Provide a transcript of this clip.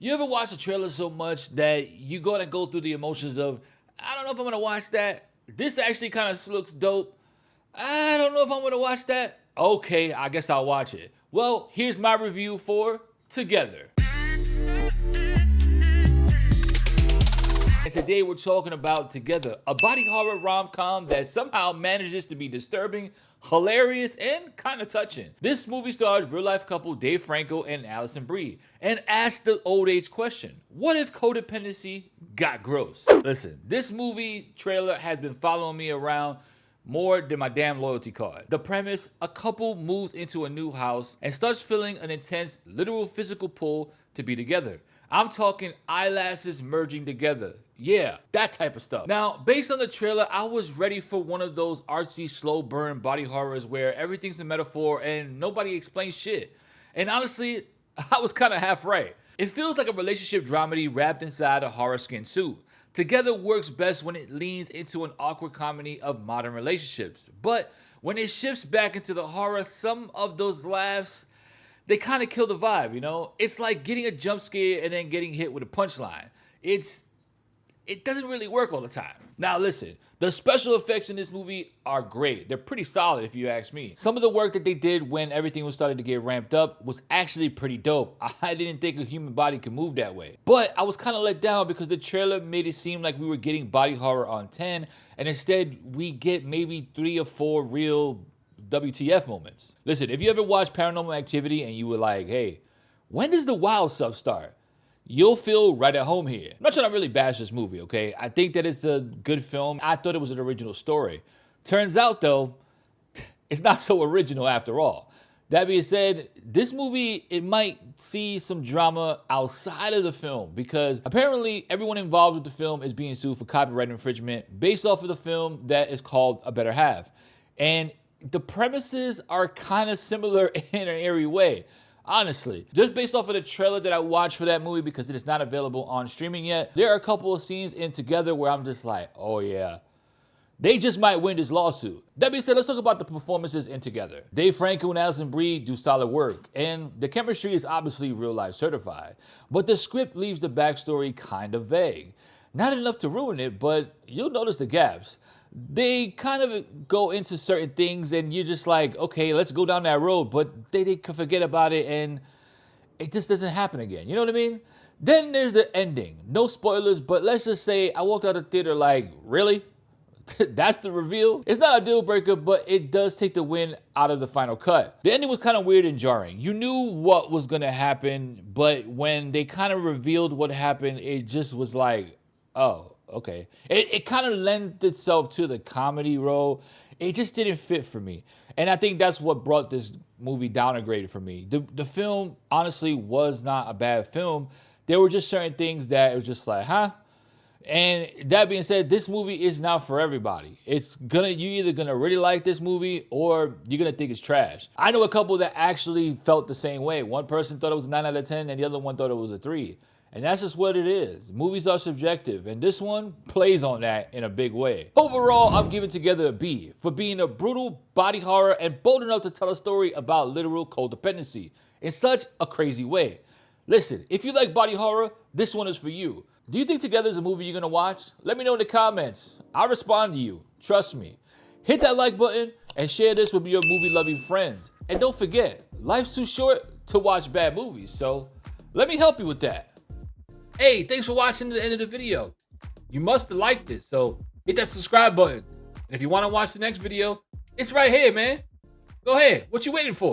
You ever watch a trailer so much that you gotta go through the emotions of, I don't know if I'm gonna watch that. This actually kind of looks dope. I don't know if I'm gonna watch that. Okay, I guess I'll watch it. Well, here's my review for Together. And today we're talking about Together, a body horror rom-com that somehow manages to be disturbing, hilarious, and kind of touching. This movie stars real-life couple Dave Franco and Allison Brie, and asks the old age question: what if codependency got gross? Listen, this movie trailer has been following me around more than my damn loyalty card. The premise: a couple moves into a new house and starts feeling an intense, literal physical pull to be together. I'm talking eyelashes merging together. Yeah, that type of stuff. Now, based on the trailer, I was ready for one of those artsy, slow burn body horrors where everything's a metaphor and nobody explains shit. And honestly, I was kind of half right. It feels like a relationship dramedy wrapped inside a horror skin suit. Together works best when it leans into an awkward comedy of modern relationships. But when it shifts back into the horror, some of those laughs, they kind of kill the vibe, you know? It's like getting a jump scare and then getting hit with a punchline. It doesn't really work all the time. Now listen, the special effects in this movie are great. They're pretty solid if you ask me. Some of the work that they did when everything was starting to get ramped up was actually pretty dope. I didn't think a human body could move that way. But I was kind of let down because the trailer made it seem like we were getting body horror on 10, and instead we get maybe 3 or 4 real WTF moments. Listen, if you ever watched Paranormal Activity and you were like, hey, when does the wild stuff start? You'll feel right at home here. I'm not trying to really bash this movie, okay? I think that it's a good film. I thought it was an original story. Turns out, though, it's not so original after all. That being said, this movie, it might see some drama outside of the film because apparently everyone involved with the film is being sued for copyright infringement based off of the film that is called A Better Half. And the premises are kind of similar in an eerie way. Honestly, just based off of the trailer that I watched for that movie, because it is not available on streaming yet, there are a couple of scenes in Together where I'm just like, oh yeah, they just might win this lawsuit. That being said, let's talk about the performances in Together. Dave Franco and Allison Brie do solid work, and the chemistry is obviously real life certified. But the script leaves the backstory kind of vague. Not enough to ruin it, but you'll notice the gaps. They kind of go into certain things and you're just like, okay, let's go down that road, but they could forget about it and it just doesn't happen again. You know what I mean? Then there's the ending. No spoilers, but let's just say I walked out of the theater like, really? That's the reveal? It's not a deal breaker, but it does take the win out of the final cut. The ending was kind of weird and jarring. You knew what was going to happen, but when they kind of revealed what happened, it just was like, oh, okay. It kind of lent itself to the comedy role. It just didn't fit for me. And I think that's what brought this movie down a grade for me. The film honestly was not a bad film. There were just certain things that it was just like, huh? And that being said, this movie is not for everybody. You either gonna really like this movie or you're gonna think it's trash. I know a couple that actually felt the same way. One person thought it was a 9 out of 10 and the other one thought it was a 3. And that's just what it is. Movies are subjective, and this one plays on that in a big way. Overall, I'm giving Together a B for being a brutal body horror and bold enough to tell a story about literal codependency in such a crazy way. Listen, if you like body horror, this one is for you. Do you think Together is a movie you're gonna watch? Let me know in the comments. I'll respond to you. Trust me. Hit that like button and share this with your movie-loving friends. And don't forget, life's too short to watch bad movies, so let me help you with that. Hey, thanks for watching to the end of the video. You must have liked it, so hit that subscribe button. And if you want to watch the next video, it's right here, man. Go ahead. What you waiting for?